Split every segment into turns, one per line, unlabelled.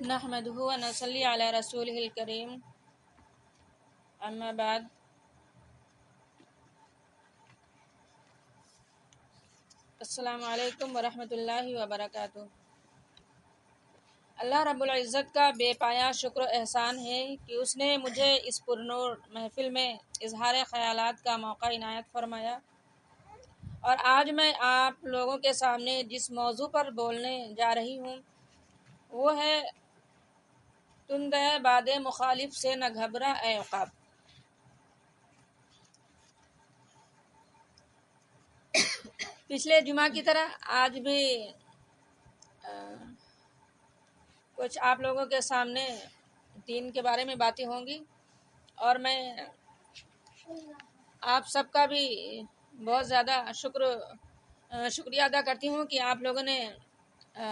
نحمده و نصلی علی رسوله الکریم اما بعد السلام علیکم ورحمۃ اللہ وبرکاتہ۔ اللہ رب العزت کا بے پایا شکر و احسان ہے کہ اس نے مجھے اس پرنور محفل میں اظہار خیالات کا موقع عنایت فرمایا، اور آج میں آپ لوگوں کے سامنے جس موضوع پر بولنے جا رہی ہوں وہ ہے تند باد مخالف سے نہ گھبرا اے عقاب۔ پچھلے جمعہ کی طرح آج بھی کچھ آپ لوگوں کے سامنے دین کے بارے میں باتیں ہوں گی، اور میں آپ سب کا بھی بہت زیادہ شکریہ ادا کرتی ہوں کہ آپ لوگوں نے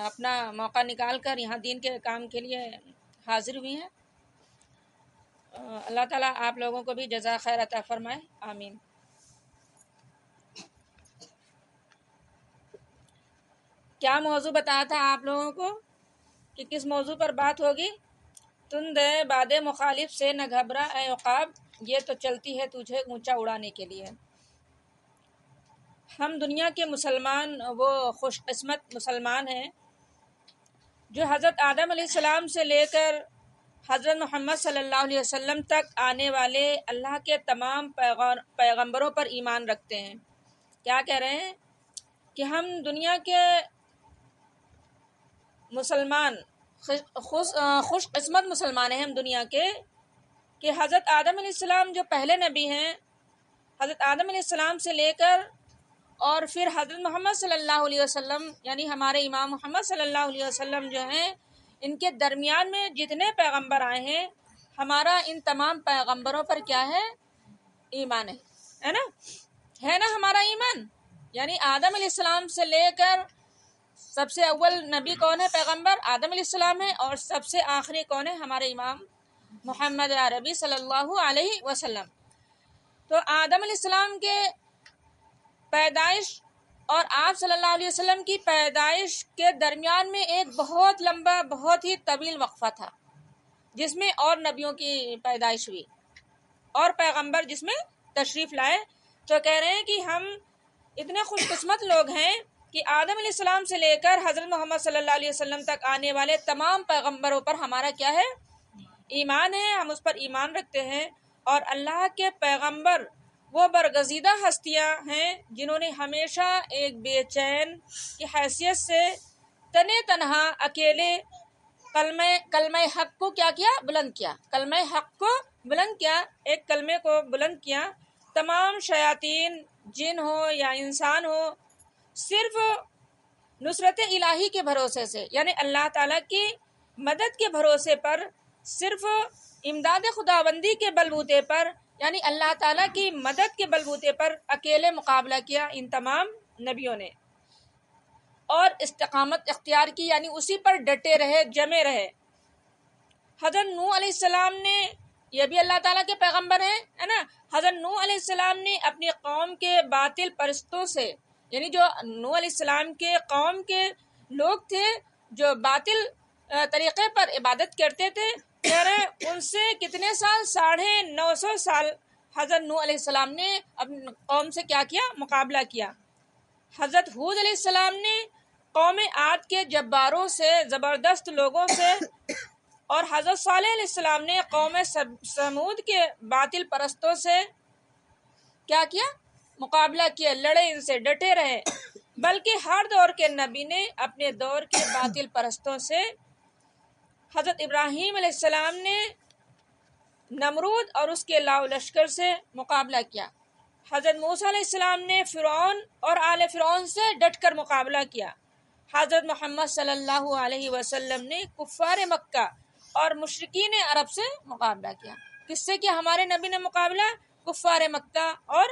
اپنا موقع نکال کر یہاں دین کے کام کے لیے حاضر ہوئی ہیں۔ اللہ تعالیٰ آپ لوگوں کو بھی جزا خیر عطا فرمائے، آمین۔ کیا موضوع بتایا تھا آپ لوگوں کو کہ کس موضوع پر بات ہوگی؟ تند باد مخالف سے نہ گھبرا اے عقاب، یہ تو چلتی ہے تجھے اونچا اڑانے کے لیے۔ ہم دنیا کے مسلمان وہ خوش قسمت مسلمان ہیں جو حضرت آدم علیہ السلام سے لے کر حضرت محمد صلی اللہ علیہ وسلم تک آنے والے اللہ کے تمام پیغمبروں پر ایمان رکھتے ہیں۔ کیا کہہ رہے ہیں کہ ہم دنیا کے مسلمان خوش قسمت مسلمان ہیں ہم دنیا کے، کہ حضرت آدم علیہ السلام جو پہلے نبی ہیں، حضرت آدم علیہ السلام سے لے کر اور پھر حضرت محمد صلی اللہ علیہ وسلم یعنی ہمارے امام محمد صلی اللہ علیہ وسلم جو ہیں، ان کے درمیان میں جتنے پیغمبر آئے ہیں ہمارا ان تمام پیغمبروں پر کیا ہے؟ ایمان ہے نا ہمارا ایمان۔ یعنی آدم علیہ السلام سے لے کر سب سے اول نبی کون ہے؟ پیغمبر آدم علیہ السلام ہے، اور سب سے آخری کون ہے؟ ہمارے امام محمد عربی صلی اللہ علیہ وسلم۔ تو آدم علیہ السلام کے پیدائش اور آپ صلی اللہ علیہ وسلم کی پیدائش کے درمیان میں ایک بہت لمبا بہت ہی طویل وقفہ تھا، جس میں اور نبیوں کی پیدائش ہوئی اور پیغمبر جس میں تشریف لائے۔ تو کہہ رہے ہیں کہ ہم اتنے خوش قسمت لوگ ہیں کہ آدم علیہ السلام سے لے کر حضرت محمد صلی اللہ علیہ وسلم تک آنے والے تمام پیغمبروں پر ہمارا کیا ہے؟ ایمان ہے، ہم اس پر ایمان رکھتے ہیں۔ اور اللہ کے پیغمبر وہ برگزیدہ ہستیاں ہیں جنہوں نے ہمیشہ ایک بے چین کی حیثیت سے تنے تنہا اکیلے کلمہ حق کو کیا بلند کیا، کلمہ حق کو بلند کیا، ایک کلمے کو بلند کیا۔ تمام شیاطین جن ہو یا انسان ہو صرف نصرت الہی کے بھروسے سے، یعنی اللہ تعالیٰ کی مدد کے بھروسے پر، صرف امداد خداوندی کے بلبوتے پر، یعنی اللہ تعالیٰ کی مدد کے بلبوتے پر اکیلے مقابلہ کیا ان تمام نبیوں نے، اور استقامت اختیار کی، یعنی اسی پر ڈٹے رہے، جمے رہے۔ حضرت نوح علیہ السلام نے، یہ بھی اللہ تعالیٰ کے پیغمبر ہیں، ہے نا؟ حضرت نوح علیہ السلام نے اپنی قوم کے باطل پرستوں سے، یعنی جو نوح علیہ السلام کے قوم کے لوگ تھے جو باطل طریقے پر عبادت کرتے تھے، کہہ رہے ہیں ان سے کتنے سال؟ 950 سال حضرت نوح علیہ السلام نے اپنی قوم سے کیا مقابلہ کیا۔ حضرت ہود علیہ السلام نے قوم عاد کے جباروں سے، زبردست لوگوں سے، اور حضرت صالح علیہ السلام نے قوم سمود کے باطل پرستوں سے کیا مقابلہ کیا، لڑے، ان سے ڈٹے رہے۔ بلکہ ہر دور کے نبی نے اپنے دور کے باطل پرستوں سے، حضرت ابراہیم علیہ السلام نے نمرود اور اس کے لاؤ لشکر سے مقابلہ کیا۔ حضرت موسیٰ علیہ السلام نے فرعون اور آل فرعون سے ڈٹ کر مقابلہ کیا۔ حضرت محمد صلی اللہ علیہ وسلم نے کفار مکہ اور مشرکین عرب سے مقابلہ کیا۔ کس سے کیا ہمارے نبی نے مقابلہ؟ کفار مکہ اور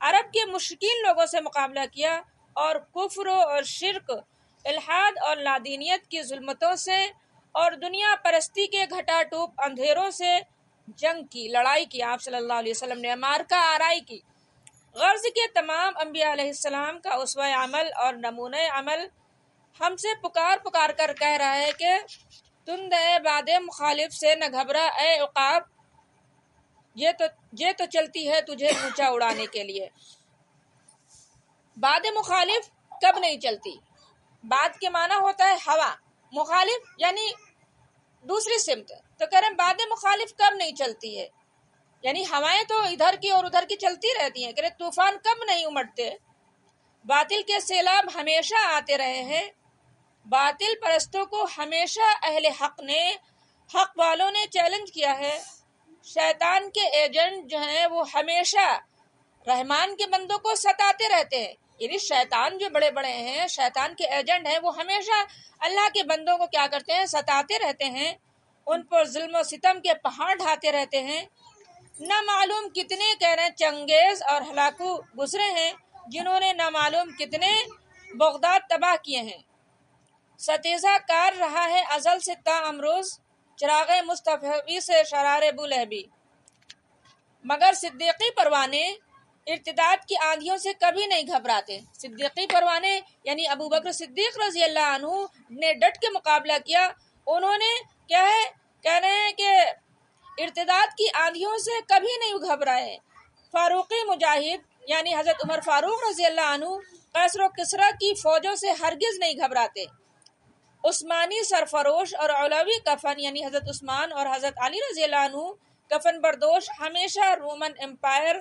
عرب کے مشرکین لوگوں سے مقابلہ کیا، اور کفر اور شرک، الحاد اور لادینیت کی ظلمتوں سے اور دنیا پرستی کے گھٹا ٹوپ اندھیروں سے جنگ کی، لڑائی کی۔ آپ صلی اللہ علیہ وسلم نے معرکہ آرائی کی۔ غرض کے تمام انبیاء علیہ السلام کا اسوہ عمل اور نمونہ عمل ہم سے پکار کر کہہ رہا ہے کہ تند ہے باد مخالف سے نہ گھبرا اے عقاب، یہ تو چلتی ہے تجھے اونچا اڑانے کے لیے۔ باد مخالف کب نہیں چلتی؟ باد کے معنی ہوتا ہے ہوا، مخالف یعنی دوسری سمت، تو کہہ رہے ہیں باد مخالف کب نہیں چلتی ہے، یعنی ہوائیں تو ادھر کی اور ادھر کی چلتی رہتی ہیں، کہہ رہے طوفان کب نہیں امڑتے۔ باطل کے سیلاب ہمیشہ آتے رہے ہیں، باطل پرستوں کو ہمیشہ اہل حق نے، حق والوں نے چیلنج کیا ہے۔ شیطان کے ایجنٹ جو ہیں وہ ہمیشہ رحمان کے بندوں کو ستاتے رہتے ہیں، یعنی شیطان جو بڑے بڑے ہیں، شیطان کے ایجنٹ ہیں، وہ ہمیشہ اللہ کے بندوں کو کیا کرتے ہیں؟ ستاتے رہتے ہیں، ان پر ظلم و ستم کے پہاڑ ڈھاتے رہتے ہیں۔ نہ معلوم کتنے کہہ رہے ہیں چنگیز اور ہلاکو گزرے ہیں، جنہوں نے نہ معلوم کتنے بغداد تباہ کیے ہیں۔ ستیزہ کار رہا ہے ازل سے تا امروز، چراغ مصطفی سے شرار بولہبی، مگر صدیقی پروانے ارتداد کی آندھیوں سے کبھی نہیں گھبراتے۔ صدیقی پروانے یعنی ابو بکر صدیق رضی اللہ عنہ نے ڈٹ کے مقابلہ کیا، انہوں نے کیا ہے کہہ رہے ہیں کہ ارتداد کی آندھیوں سے کبھی نہیں گھبرائے۔ فاروقی مجاہد یعنی حضرت عمر فاروق رضی اللہ عنہ قیصر و کسریٰ کی فوجوں سے ہرگز نہیں گھبراتے۔ عثمانی سرفروش اور علوی کفن یعنی حضرت عثمان اور حضرت علی رضی اللہ عنہ کفن بردوش ہمیشہ رومن امپائر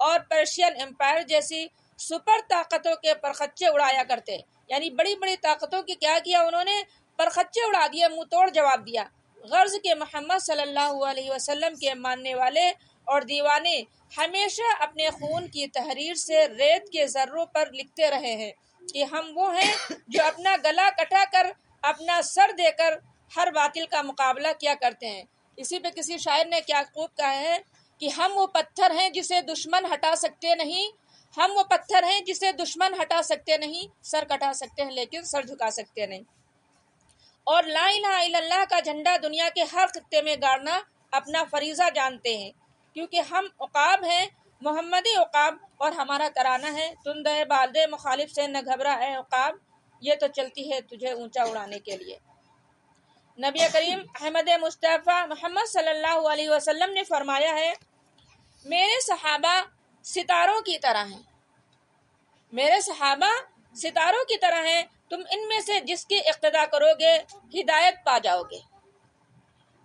اور پرشین امپائر جیسی سپر طاقتوں کے پرخچے اڑایا کرتے، یعنی بڑی بڑی طاقتوں کی کیا کیا انہوں نے؟ پرخچے اڑا دیے، منہ توڑ جواب دیا۔ غرض کے محمد صلی اللہ علیہ وسلم کے ماننے والے اور دیوانے ہمیشہ اپنے خون کی تحریر سے ریت کے ذروں پر لکھتے رہے ہیں کہ ہم وہ ہیں جو اپنا گلا کٹا کر، اپنا سر دے کر ہر باطل کا مقابلہ کیا کرتے ہیں۔ اسی پہ کسی شاعر نے کیا خوب کہا ہے کہ ہم وہ پتھر ہیں جسے دشمن ہٹا سکتے نہیں، ہم وہ پتھر ہیں جسے دشمن ہٹا سکتے نہیں، سر کٹا سکتے ہیں لیکن سر جھکا سکتے نہیں۔ اور لا الہ الا اللہ کا جھنڈا دنیا کے ہر خطے میں گاڑنا اپنا فریضہ جانتے ہیں، کیونکہ ہم عقاب ہیں، محمدی عقاب، اور ہمارا ترانہ ہے تند ہے باد مخالف سے نہ گھبرا اے عقاب، یہ تو چلتی ہے تجھے اونچا اڑانے کے لیے۔ نبی کریم احمد مصطفیٰ محمد صلی اللہ علیہ وسلم نے فرمایا ہے، میرے صحابہ ستاروں کی طرح ہیں، میرے صحابہ ستاروں کی طرح ہیں، تم ان میں سے جس کی اقتداء کرو گے ہدایت پا جاؤ گے۔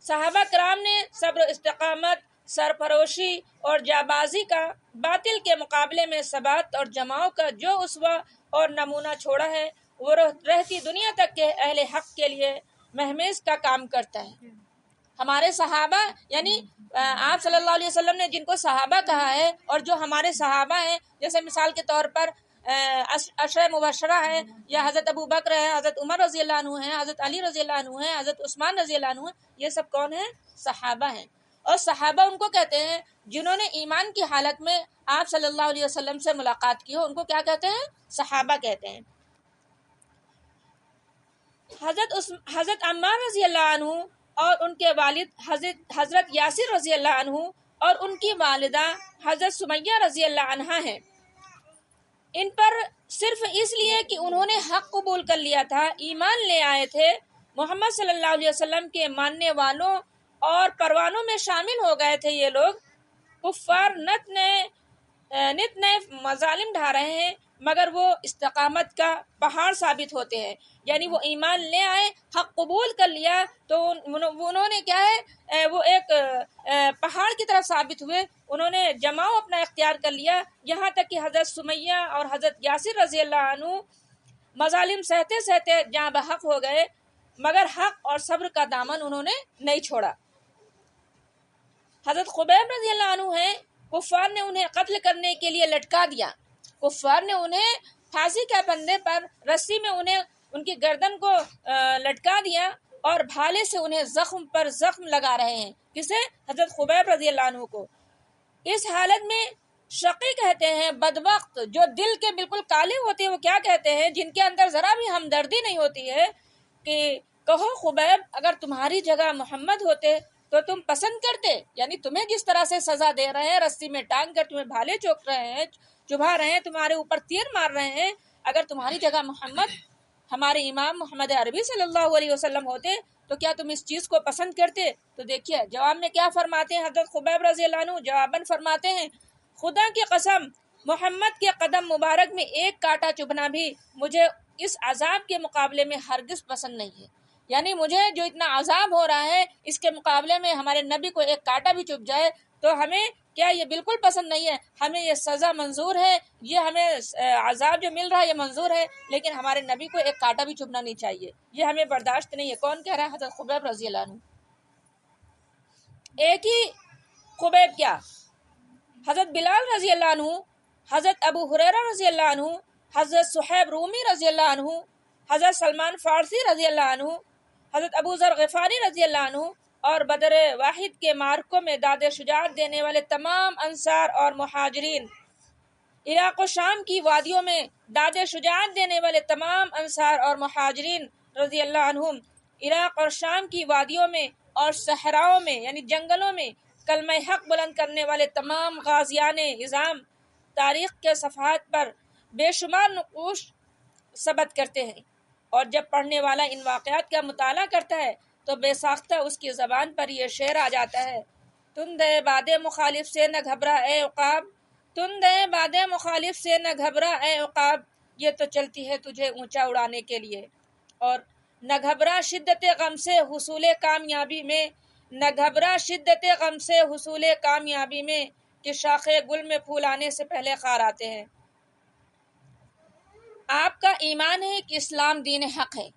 صحابہ کرام نے صبر، استقامت، سرفروشی اور جابازی کا، باطل کے مقابلے میں ثبات اور جماؤ کا جو اسوہ اور نمونہ چھوڑا ہے، وہ رہتی دنیا تک کے اہل حق کے لیے مہمیز کا کام کرتا ہے۔ ہمارے صحابہ یعنی آپ صلی اللہ علیہ وسلم نے جن کو صحابہ کہا ہے، اور جو ہمارے صحابہ ہیں، جیسے مثال کے طور پر عشرہ مبشرہ ہے، یا حضرت ابو بکر ہے، حضرت عمر رضی اللہ عنہ ہیں، حضرت علی رضی اللہ عنہ ہیں، حضرت عثمان رضی اللہ عنہ ہیں، یہ سب کون ہیں؟ صحابہ ہیں۔ اور صحابہ ان کو کہتے ہیں جنہوں نے ایمان کی حالت میں آپ صلی اللہ علیہ وسلم سے ملاقات کی ہو، ان کو کیا کہتے ہیں؟ صحابہ کہتے ہیں۔ حضرت عمار رضی اللہ عنہ اور ان کے والد حضرت یاسر رضی اللہ عنہ اور ان کی والدہ حضرت سمیہ رضی اللہ عنہا ہیں، ان پر صرف اس لیے کہ انہوں نے حق قبول کر لیا تھا، ایمان لے آئے تھے، محمد صلی اللہ علیہ وسلم کے ماننے والوں اور پروانوں میں شامل ہو گئے تھے، یہ لوگ کفار نت نئے مظالم ڈھا رہے ہیں، مگر وہ استقامت کا پہاڑ ثابت ہوتے ہیں، یعنی وہ ایمان لے آئے، حق قبول کر لیا تو انہوں نے کیا ہے وہ ایک پہاڑ کی طرف ثابت ہوئے، انہوں نے جماؤ اپنا اختیار کر لیا، یہاں تک کہ حضرت سمیہ اور حضرت یاسر رضی اللہ عنہ مظالم سہتے سہتے جاں بحق ہو گئے، مگر حق اور صبر کا دامن انہوں نے نہیں چھوڑا۔ حضرت خبیب رضی اللہ عنہ ہیں، کفار نے انہیں قتل کرنے کے لیے لٹکا دیا، کفار نے انہیں پھانسی کے پھندے پر رسی میں ان کی گردن کو لٹکا دیا اور بھالے سے انہیں زخم پر زخم لگا رہے ہیں، کسے؟ حضرت خبیب رضی اللہ عنہ کو۔ اس حالت میں شقی کہتے ہیں، بدبخت جو دل کے بالکل کالے ہوتے ہیں، وہ کیا کہتے ہیں؟ جن کے اندر ذرا بھی ہمدردی نہیں ہوتی ہے، کہ کہو خبیب اگر تمہاری جگہ محمد ہوتے تو تم پسند کرتے، یعنی تمہیں جس طرح سے سزا دے رہے ہیں، رسی میں ٹانگ کر تمہیں بھالے چوک رہے ہیں، چبھا رہے ہیں، تمہارے اوپر تیر مار رہے ہیں، اگر تمہاری جگہ محمد ہمارے امام محمد عربی صلی اللہ علیہ وسلم ہوتے تو کیا تم اس چیز کو پسند کرتے؟ تو دیکھیے جواب میں کیا فرماتے ہیں حضرت خبیب رضی اللہ عنہ، جواباً فرماتے ہیں خدا کی قسم محمد کے قدم مبارک میں ایک کانٹا چبھنا بھی مجھے اس عذاب کے مقابلے میں ہرگز پسند نہیں ہے۔ یعنی مجھے جو اتنا عذاب ہو رہا ہے اس کے مقابلے میں ہمارے نبی کو ایک کانٹا بھی چبھ جائے تو ہمیں کیا یہ بالکل پسند نہیں ہے، ہمیں یہ سزا منظور ہے، یہ ہمیں عذاب جو مل رہا ہے یہ منظور ہے، لیکن ہمارے نبی کو ایک کانٹا بھی چبھنا نہیں چاہیے، یہ ہمیں برداشت نہیں ہے۔ کون کہہ رہا ہے؟ حضرت خبیب رضی اللہ عنہ۔ ایک ہی خبیب کیا، حضرت بلال رضی اللہ عنہ، حضرت ابو ہریرہ رضی اللہ عنہ، حضرت صہیب رومی رضی اللہ عنہ، حضرت سلمان فارسی رضی اللہ عنہ، حضرت ابو ذر غفاری رضی اللہ عنہ، اور بدر واحد کے معرکوں میں داد شجاعت دینے والے تمام انصار اور مہاجرین، عراق و شام کی وادیوں میں داد شجاعت دینے والے تمام انصار اور مہاجرین رضی اللہ عنہم، عراق اور شام کی وادیوں میں اور صحراؤں میں یعنی جنگلوں میں کلمہ حق بلند کرنے والے تمام غازیان عظام تاریخ کے صفحات پر بے شمار نقوش ثبت کرتے ہیں، اور جب پڑھنے والا ان واقعات کا مطالعہ کرتا ہے تو بے ساختہ اس کی زبان پر یہ شعر آ جاتا ہے: تند باد مخالف سے نہ گھبرا اے عقاب، تند باد مخالف سے نہ گھبرا اے عقاب، یہ تو چلتی ہے تجھے اونچا اڑانے کے لیے، اور نہ گھبرا شدت غم سے حصول کامیابی میں، نہ گھبرا شدت غم سے حصول کامیابی میں، کہ شاخ گل میں پھول آنے سے پہلے خار آتے ہیں۔ آپ کا ایمان ہے کہ اسلام دین حق ہے،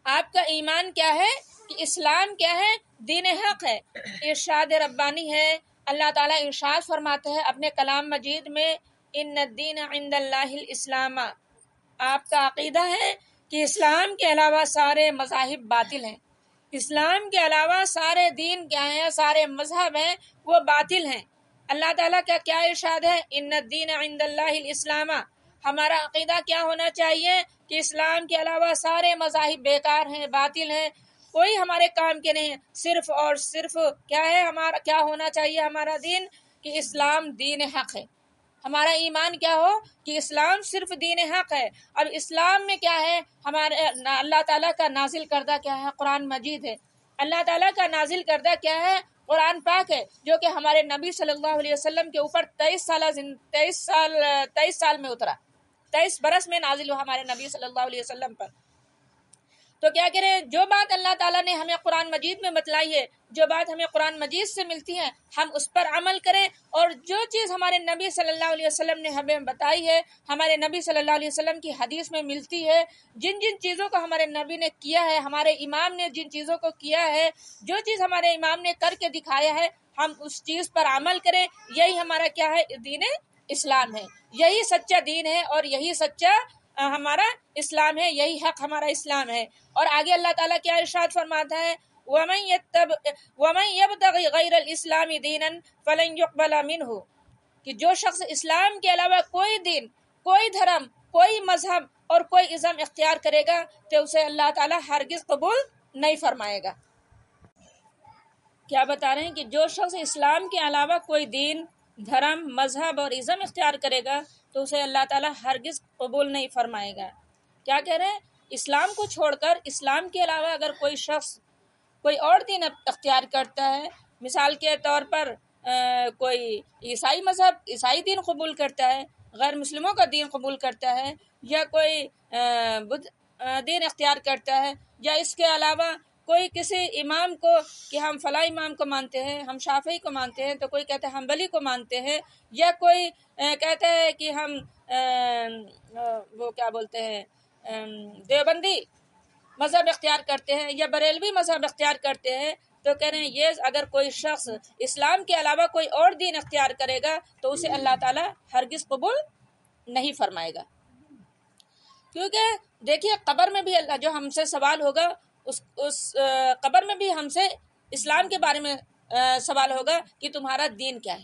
آپ کا ایمان کیا ہے کہ اسلام کیا ہے؟ دین حق ہے۔ ارشاد ربانی ہے، اللہ تعالیٰ ارشاد فرماتے ہیں اپنے کلام مجید میں: ان الدین عند اللہ الاسلام، آپ کا عقیدہ ہے کہ اسلام کے علاوہ سارے مذاہب باطل ہیں، اسلام کے علاوہ سارے دین کیا ہیں، سارے مذہب ہیں وہ باطل ہیں۔ اللہ تعالیٰ کا کیا ارشاد ہے؟ ان الدین عند اللہ الاسلام، ہمارا عقیدہ کیا ہونا چاہیے کہ اسلام کے علاوہ سارے مذاہب بیکار ہیں، باطل ہیں، کوئی ہمارے کام کے نہیں ہیں، صرف اور صرف کیا ہے ہمارا، کیا ہونا چاہیے ہمارا دین؟ کہ اسلام دین حق ہے، ہمارا ایمان کیا ہو کہ اسلام صرف دین حق ہے۔ اب اسلام میں کیا ہے؟ ہمارے اللہ تعالیٰ کا نازل کردہ کیا ہے؟ قرآن مجید ہے، اللہ تعالیٰ کا نازل کردہ کیا ہے؟ قرآن پاک ہے، جو کہ ہمارے نبی صلی اللہ علیہ وسلم کے اوپر 23 سال میں اترا، 23 برس میں نازل ہوا ہمارے نبی صلی اللہ علیہ وسلم پر۔ تو کیا کریں، جو بات اللہ تعالیٰ نے ہمیں قرآن مجید میں بتلائی ہے، جو بات ہمیں قرآن مجید سے ملتی ہے، ہم اس پر عمل کریں، اور جو چیز ہمارے نبی صلی اللہ علیہ وسلم نے ہمیں بتائی ہے، ہمارے نبی صلی اللہ علیہ وسلم کی حدیث میں ملتی ہے، جن جن چیزوں کو ہمارے نبی نے کیا ہے، ہمارے امام نے جن چیزوں کو کیا ہے، جو چیز ہمارے امام نے کر کے دکھایا ہے، ہم اس چیز پر عمل کریں، یہی ہمارا کیا ہے؟ دین اسلام ہے، یہی سچا دین ہے، اور یہی سچا ہمارا اسلام ہے، یہی حق ہمارا اسلام ہے۔ اور آگے اللہ تعالیٰ کیا ارشاد فرماتا ہے؟ وَمَن يَبْتَغِ غَيْرَ الْإِسْلَامِ دِينًا فَلَن يُقْبَلَ مِنْهُ، کہ جو شخص اسلام کے علاوہ کوئی دین، کوئی دھرم، کوئی مذہب اور کوئی ازم اختیار کرے گا تو اسے اللہ تعالیٰ ہرگز قبول نہیں فرمائے گا۔ کیا بتا رہے ہیں کہ جو شخص اسلام کے علاوہ کوئی دین، دھرم، مذہب اور ازم اختیار کرے گا تو اسے اللہ تعالیٰ ہرگز قبول نہیں فرمائے گا۔ کیا کہہ رہے ہیں؟ اسلام کو چھوڑ کر اسلام کے علاوہ اگر کوئی شخص کوئی اور دین اختیار کرتا ہے، مثال کے طور پر کوئی عیسائی مذہب، عیسائی دین قبول کرتا ہے، غیر مسلموں کا دین قبول کرتا ہے، یا کوئی بدھ دین اختیار کرتا ہے، یا اس کے علاوہ کوئی کسی امام کو کہ ہم فلاں امام کو مانتے ہیں، ہم شافعی کو مانتے ہیں، تو کوئی کہتا ہے ہم حنبلی کو مانتے ہیں، یا کوئی کہتا ہے کہ ہم وہ کیا بولتے ہیں دیوبندی مذہب اختیار کرتے ہیں، یا بریلوی مذہب اختیار کرتے ہیں، تو کہہ رہے ہیں یہ اگر کوئی شخص اسلام کے علاوہ کوئی اور دین اختیار کرے گا تو اسے اللہ تعالیٰ ہرگز قبول نہیں فرمائے گا۔ کیونکہ دیکھیے قبر میں بھی اللہ جو ہم سے سوال ہوگا، اس قبر میں بھی ہم سے اسلام کے بارے میں سوال ہوگا کہ تمہارا دین کیا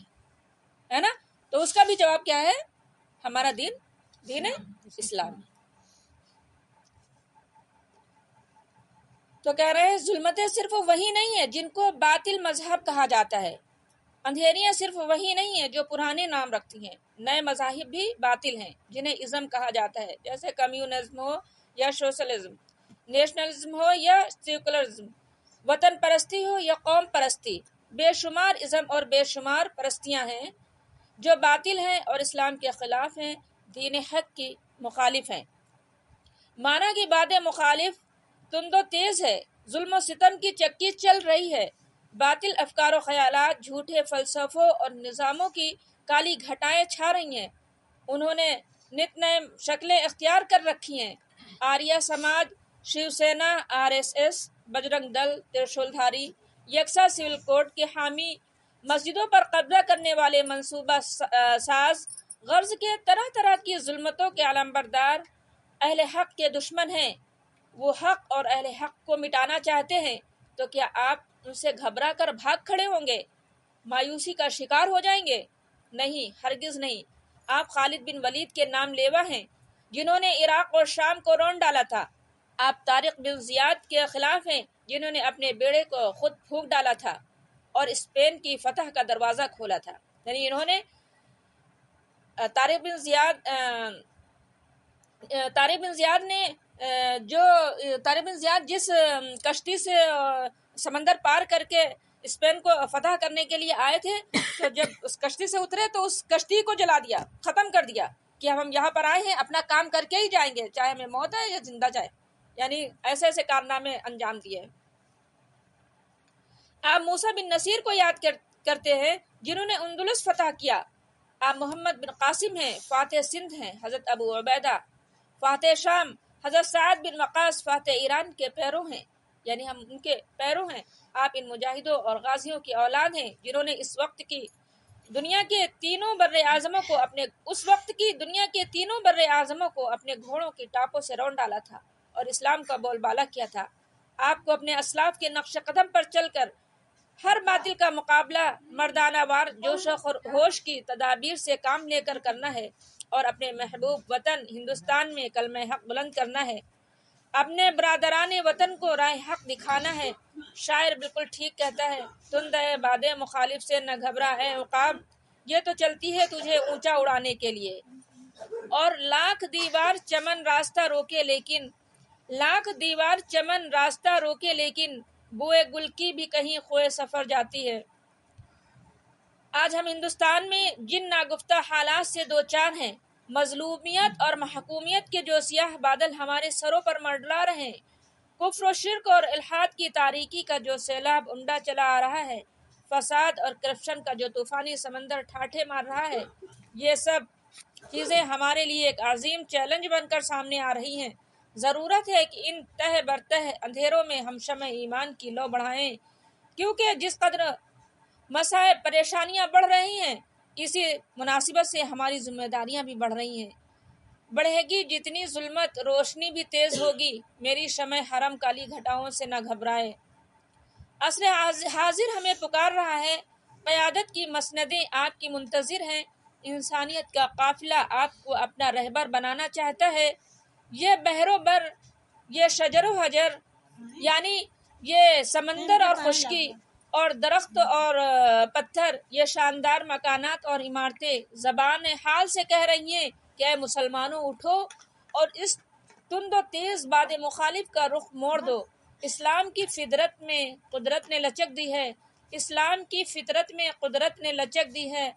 ہے نا؟ تو اس کا بھی جواب کیا ہے؟ ہمارا دین دین اسلام۔ تو کہہ رہے ہیں ظلمتیں صرف وہی نہیں ہے جن کو باطل مذہب کہا جاتا ہے، اندھیریاں صرف وہی نہیں ہیں جو پرانے نام رکھتی ہیں، نئے مذاہب بھی باطل ہیں جنہیں ازم کہا جاتا ہے، جیسے کمیونزم ہو یا سوشلزم، نیشنلزم ہو یا سیکولرزم، وطن پرستی ہو یا قوم پرستی، بے شمار ازم اور بے شمار پرستیاں ہیں جو باطل ہیں اور اسلام کے خلاف ہیں، دین حق کی مخالف ہیں۔ مانا کی باتیں مخالف تند و تیز ہے، ظلم و ستم کی چکی چل رہی ہے، باطل افکار و خیالات، جھوٹے فلسفوں اور نظاموں کی کالی گھٹائیں چھا رہی ہیں۔ انہوں نے نت نئے شکلیں اختیار کر رکھی ہیں۔ آریہ سماج، شیو سینا، RSS، بجرنگ دل، ترشول دھاری، یکساں سول کوڈ کے حامی، مسجدوں پر قبضہ کرنے والے منصوبہ ساز، غرض کے طرح طرح کی ظلمتوں کے علمبردار اہل حق کے دشمن ہیں۔ وہ حق اور اہل حق کو مٹانا چاہتے ہیں تو کیا آپ ان سے گھبرا کر بھاگ کھڑے ہوں گے، مایوسی کا شکار ہو جائیں گے؟ نہیں، ہرگز نہیں۔ آپ خالد بن ولید کے نام لیوا ہیں جنہوں نے عراق اور شام کو رون ڈالا تھا۔ آپ طارق بن زیاد کے خلاف ہیں جنہوں نے اپنے بیڑے کو خود پھونک ڈالا تھا اور اسپین کی فتح کا دروازہ کھولا تھا۔ یعنی انہوں نے طارق بن زیاد جس کشتی سے سمندر پار کر کے اسپین کو فتح کرنے کے لیے آئے تھے، تو جب اس کشتی سے اترے تو اس کشتی کو جلا دیا، ختم کر دیا کہ ہم یہاں پر آئے ہیں اپنا کام کر کے ہی جائیں گے، چاہے ہمیں موت ہے یا زندہ جائے۔ یعنی ایسے ایسے کارنامے انجام دیے۔ آپ موسیٰ بن نصیر کو یاد کرتے ہیں جنہوں نے اندلس فتح کیا۔ آپ محمد بن قاسم ہیں، فاتح سندھ ہیں۔ حضرت ابو عبیدہ فاتح شام، حضرت سعد بن وقاص فاتح ایران کے پیرو ہیں، یعنی ہم ان کے پیرو ہیں۔ آپ ان مجاہدوں اور غازیوں کی اولاد ہیں جنہوں نے اس وقت کی دنیا کے تینوں بر اعظموں کو اپنے گھوڑوں کی ٹاپوں سے رون ڈالا تھا اور اسلام کا بول بالا کیا تھا۔ آپ کو اپنے اسلاف کے نقش قدم پر چل کر ہر باطل کا مقابلہ مردانہ وار جوش و ہوش کی تدابیر سے کام لے کر کرنا ہے اور اپنے محبوب وطن ہندوستان میں کلمہ حق بلند کرنا ہے، اپنے برادران وطن کو راہ حق دکھانا ہے۔ شاعر بالکل ٹھیک کہتا ہے، تند ہے باد مخالف سے نہ گھبرا ہے عقاب، یہ تو چلتی ہے تجھے اونچا اڑانے کے لیے۔ اور لاکھ دیوار چمن راستہ روکے لیکن بوئے گل کی بھی کہیں خوئے سفر جاتی ہے۔ آج ہم ہندوستان میں جن ناگفتہ حالات سے دوچار ہیں، مظلومیت اور محکومیت کے جو سیاہ بادل ہمارے سروں پر منڈلا رہے ہیں، کفر و شرک اور الحاد کی تاریکی کا جو سیلاب امڈا چلا آ رہا ہے، فساد اور کرپشن کا جو طوفانی سمندر ٹھاٹھے مار رہا ہے، یہ سب چیزیں ہمارے لیے ایک عظیم چیلنج بن کر سامنے آ رہی ہیں۔ ضرورت ہے کہ ان تہ برتہ اندھیروں میں ہم شمع ایمان کی لو بڑھائیں، کیونکہ جس قدر مسائب پریشانیاں بڑھ رہی ہیں، اسی مناسبت سے ہماری ذمہ داریاں بھی بڑھ رہی ہیں۔ بڑھے گی جتنی ظلمت روشنی بھی تیز ہوگی، میری شمع حرم کالی گھٹاؤں سے نہ گھبرائے۔ عصر حاضر ہمیں پکار رہا ہے، قیادت کی مسندیں آپ کی منتظر ہیں، انسانیت کا قافلہ آپ کو اپنا رہبر بنانا چاہتا ہے۔ یہ بحر و بر، یہ شجر و حجر، یعنی یہ سمندر اور خشکی اور درخت اور پتھر، یہ شاندار مکانات اور عمارتیں زبان حال سے کہہ رہی ہیں کہ اے مسلمانوں اٹھو اور اس تند و تیز باد مخالف کا رخ موڑ دو۔ اسلام کی فطرت میں قدرت نے لچک دی ہے، اسلام کی فطرت میں قدرت نے لچک دی ہے،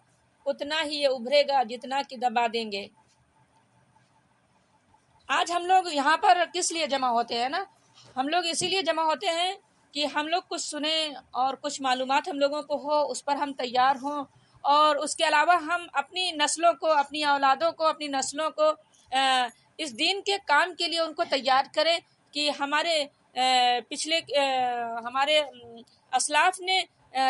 اتنا ہی یہ ابھرے گا جتنا کہ دبا دیں گے۔ آج ہم لوگ یہاں پر کس لیے جمع ہوتے ہیں نا؟ ہم لوگ اسی لیے جمع ہوتے ہیں کہ ہم لوگ کچھ سنیں اور کچھ معلومات ہم لوگوں کو ہو، اس پر ہم تیار ہوں، اور اس کے علاوہ ہم اپنی نسلوں کو، اپنی اولادوں کو، اپنی نسلوں کو اس دین کے کام کے لیے ان کو تیار کریں کہ ہمارے ہمارے اسلاف نے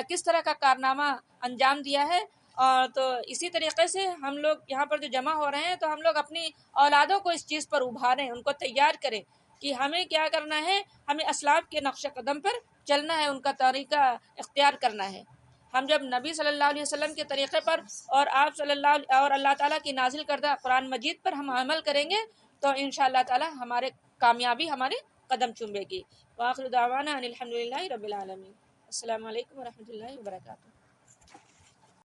کس طرح کا کارنامہ انجام دیا ہے۔ اور تو اسی طریقے سے ہم لوگ یہاں پر جو جمع ہو رہے ہیں تو ہم لوگ اپنی اولادوں کو اس چیز پر ابھاریں، ان کو تیار کریں کہ ہمیں کیا کرنا ہے، ہمیں اسلاف کے نقش قدم پر چلنا ہے، ان کا طریقہ اختیار کرنا ہے۔ ہم جب نبی صلی اللہ علیہ وسلم کے طریقے پر اور آپ صلی اللہ اور اللہ تعالیٰ کی نازل کردہ قرآن مجید پر ہم عمل کریں گے تو انشاءاللہ تعالیٰ ہمارے کامیابی ہمارے قدم چومے گی۔ وآخر دعوانا ان الحمد للہ رب العالمین۔ السلام علیکم ورحمۃ اللہ وبرکاتہ۔